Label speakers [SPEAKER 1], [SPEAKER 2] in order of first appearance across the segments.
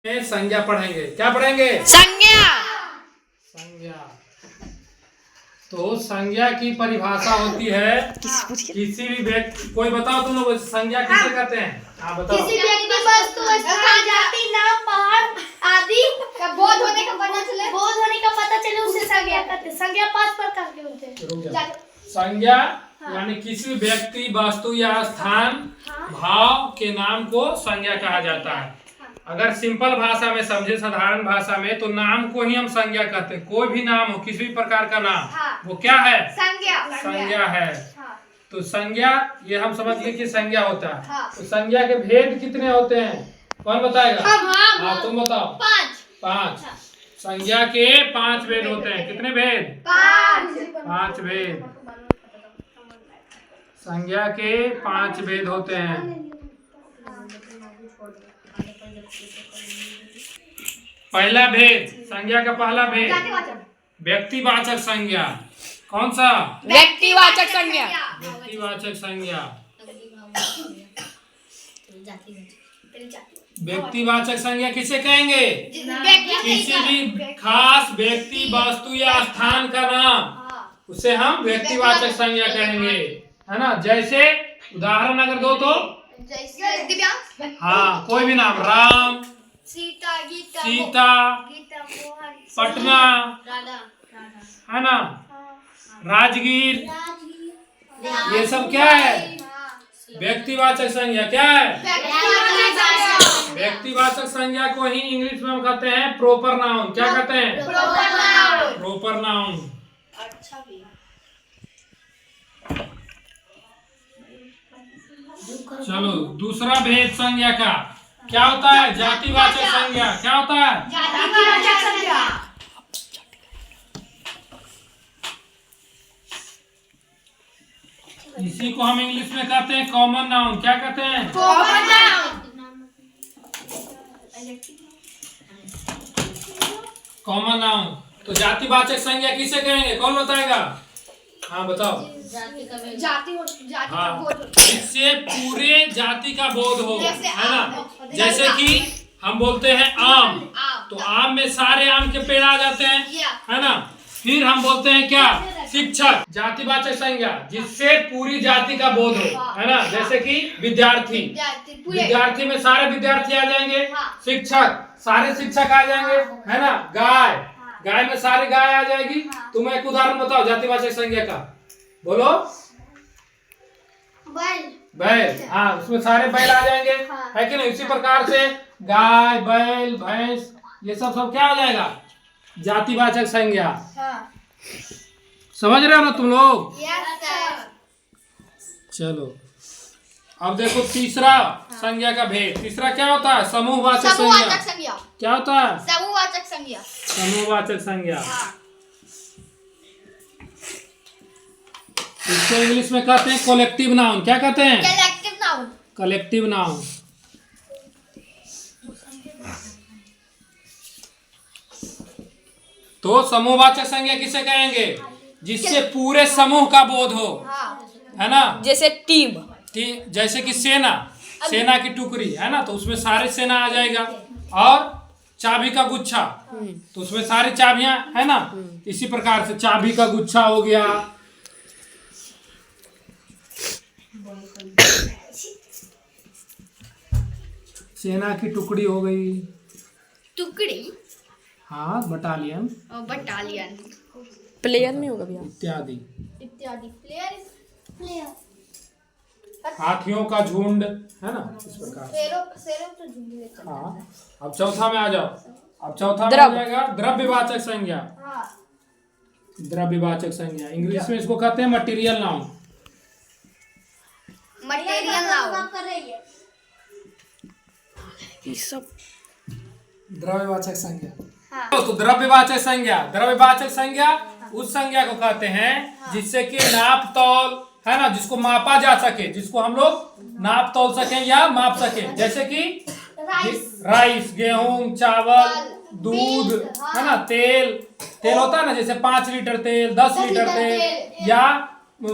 [SPEAKER 1] संज्ञा पढ़ेंगे। क्या पढ़ेंगे?
[SPEAKER 2] संज्ञा।
[SPEAKER 1] संज्ञा। तो संज्ञा की परिभाषा होती है किसी भी व्यक्ति, कोई बताओ तुम लोग संज्ञा किसे कहते हैं? हाँ बताओ।
[SPEAKER 3] किसी व्यक्ति, वस्तु, स्थान, जाति, नाम, पहाड़ आदि का बोध होने का पता चले उसे संज्ञा कहते हैं। संज्ञा 5 प्रकार के होते हैं।
[SPEAKER 1] संज्ञा यानी किसी व्यक्ति, वस्तु या स्थान, भाव के नाम को संज्ञा कहा जाता है। अगर सिंपल भाषा में समझे, साधारण भाषा में, तो नाम को ही हम संज्ञा कहते हैं। कोई भी नाम हो, किसी भी प्रकार का नाम, वो क्या है? संज्ञा है। तो संज्ञा, ये हम समझ गए कि संज्ञा होता है। तो संज्ञा के भेद कितने होते हैं? कौन बताएगा? हाँ तुम बताओ। 5। संज्ञा के 5 भेद होते हैं। कितने भेद? 5 भेद। संज्ञा के 5 भेद होते हैं। पहला भेद, संज्ञा का पहला भेद, व्यक्तिवाचक संज्ञा। कौन सा?
[SPEAKER 2] व्यक्तिवाचक संज्ञा।
[SPEAKER 1] व्यक्तिवाचक संज्ञा। व्यक्तिवाचक संज्ञा किसे कहेंगे? किसी भी खास व्यक्ति, वस्तु या स्थान का नाम, उसे हम व्यक्तिवाचक संज्ञा कहेंगे, है ना। जैसे उदाहरण अगर दो तो, हाँ कोई भी नाम, राम, सीता, पटना, है ना, राजगीर, ये सब क्या है? व्यक्तिवाचक संज्ञा। क्या है? व्यक्तिवाचक संज्ञा को ही इंग्लिश में हम कहते हैं प्रॉपर नाउन। क्या कहते हैं? Proper noun. चलो दूसरा भेद संज्ञा का क्या होता है? जातिवाचक संज्ञा। क्या होता है?
[SPEAKER 3] जातिवाचक संज्ञा।
[SPEAKER 1] इसी को हम इंग्लिश में कहते हैं कॉमन नाउन। क्या कहते हैं?
[SPEAKER 3] Common noun.
[SPEAKER 1] Common noun. तो जातिवाचक संज्ञा किसे कहेंगे? कौन बताएगा? हाँ बताओ।
[SPEAKER 3] जाति
[SPEAKER 1] हाँ, इससे पूरे जाति का बोध हो, है ना। जैसे कि हम बोलते हैं आम, तो आम में सारे आम के पेड़ आ जाते हैं, है ना। फिर हम बोलते हैं क्या? शिक्षक। जातिवाचक संज्ञा जिससे पूरी जाति का बोध हो, है ना। जैसे कि विद्यार्थी, विद्यार्थी में सारे विद्यार्थी आ जाएंगे। शिक्षक, सारे शिक्षक आ जाएंगे, है ना। गाय, गाय में सारी गाय आ जाएगी। तुम एक उदाहरण बताओ जातिवाचक संज्ञा का, बोलो। बैल, हाँ उसमें सारे बैल आ जाएंगे, है कि नहीं। इसी प्रकार से गाय, बैल, भैंस, ये सब क्या आ जाएगा? जातिवाचक संज्ञा। समझ रहे हो ना तुम लोग? चलो अब देखो तीसरा संज्ञा का भेद। तीसरा क्या होता है? समूहवाचक संज्ञा। क्या होता है?
[SPEAKER 3] समूहवाचक संज्ञा।
[SPEAKER 1] समूहवाचक संज्ञा। इसको इंग्लिश में कहते हैं कलेक्टिव नाउन। क्या कहते हैं?
[SPEAKER 3] Collective noun.
[SPEAKER 1] Collective noun. तो समूहवाचक संज्ञा किसे कहेंगे? जिससे पूरे समूह का बोध हो, है ना।
[SPEAKER 2] जैसे टीम,
[SPEAKER 1] जैसे कि सेना, सेना की टुकड़ी, है ना, तो उसमें सारे सेना आ जाएगा। और चाबी का गुच्छा, तो उसमें सारी चाबियां, है ना। इसी प्रकार से चाबी का गुच्छा हो गया। सेना की टुकड़ी हो गई।
[SPEAKER 3] टुकड़ी,
[SPEAKER 1] हाँ बटालियन,
[SPEAKER 3] बटालियन,
[SPEAKER 2] प्लेयर नहीं होगा भैया,
[SPEAKER 1] इत्यादि।
[SPEAKER 3] प्लेयर,
[SPEAKER 1] हाथियों का झुंड, है ना, इस प्रकार।
[SPEAKER 3] शेरों तो झुंड।
[SPEAKER 1] हाँ अब चौथा में आ जाओ। अब चौथा में आ जाएगा द्रव्यवाचक संज्ञा। द्रव्यवाचक संज्ञा इंग्लिश में इसको कहते हैं मटेरियल नाउन।
[SPEAKER 3] Material noun.
[SPEAKER 2] ये सब
[SPEAKER 1] द्रव्यवाचक संज्ञा। तो द्रव्यवाचक संज्ञा, द्रव्यवाचक संज्ञा उस संज्ञा को कहते हैं जिससे कि नाप तौल, है ना, जिसको मापा जा सके, जिसको हम लोग नाप तौल सके या माप सके। जैसे कि राइस, गेहूं, चावल, दूध, है ना, तेल, तेल होता है ना, जैसे 5 लीटर तेल, 10 लीटर तेल, या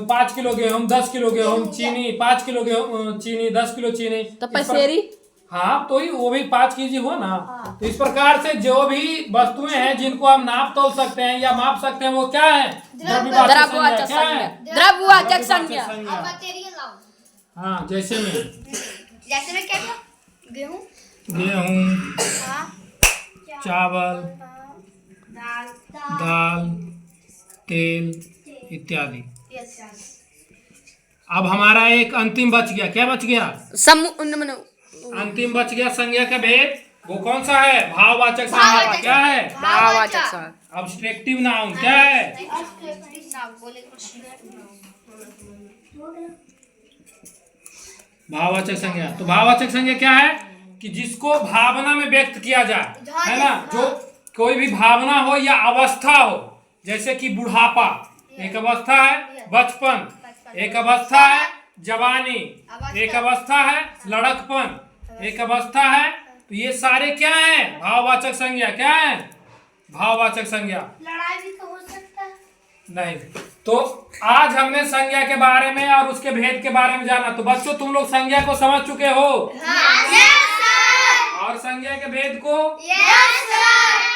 [SPEAKER 1] 5 किलो गेहूं, 10 किलो गेहूं, चीनी 5 किलो गेहूं, चीनी 10 किलो चीनी।
[SPEAKER 2] तो पसेरी,
[SPEAKER 1] हाँ तो ही वो भी 5 kg हुआ ना। तो इस प्रकार से जो भी वस्तुएं हैं जिनको हम नाप तोल सकते हैं या माप सकते हैं वो क्या है?
[SPEAKER 2] द्रव्यवाचक
[SPEAKER 1] क्या है?
[SPEAKER 2] संज्ञा। द्रव्यवाचक संज्ञा।
[SPEAKER 3] अब मटेरियल लाओ।
[SPEAKER 1] हाँ जैसे में
[SPEAKER 3] जैसे में क्या क्या? गेहूं,
[SPEAKER 1] गेहूँ,
[SPEAKER 3] हाँ,
[SPEAKER 1] चावल,
[SPEAKER 3] दाल,
[SPEAKER 1] दाल, तेल इत्यादि।
[SPEAKER 3] यस।
[SPEAKER 1] अब हमारा एक अंतिम बच गया। क्या बच गया? अंतिम बच गया संज्ञा का भेद। वो कौन सा है? भाववाचक संज्ञा। क्या है?
[SPEAKER 2] भाववाचक संज्ञा।
[SPEAKER 1] Obstructive noun. क्या है? भाववाचक संज्ञा। तो भाववाचक संज्ञा क्या है? कि जिसको भावना में व्यक्त किया जाए, है ना? जो कोई भी भावना हो या अवस्था हो, जैसे कि बुढ़ापा एक अवस्था है, बचपन एक अवस्था है, जवानी एक अवस्था है, लड़कपन एक अवस्था है। तो ये सारे क्या है? भाववाचक संज्ञा। क्या है? भाववाचक संज्ञा।
[SPEAKER 3] लड़ाई भी तो हो सकता है।
[SPEAKER 1] नहीं। तो आज हमने संज्ञा के बारे में और उसके भेद के बारे में जाना। तो बच्चों तुम लोग संज्ञा को समझ चुके हो और संज्ञा के भेद को।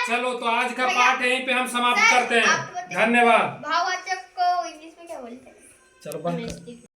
[SPEAKER 1] चलो तो आज का पाठ यहीं पे हम समाप्त करते हैं। धन्यवाद।
[SPEAKER 3] भाववाचक को इंग्लिश में क्या बोलते हैं?
[SPEAKER 1] चलो बंद कर।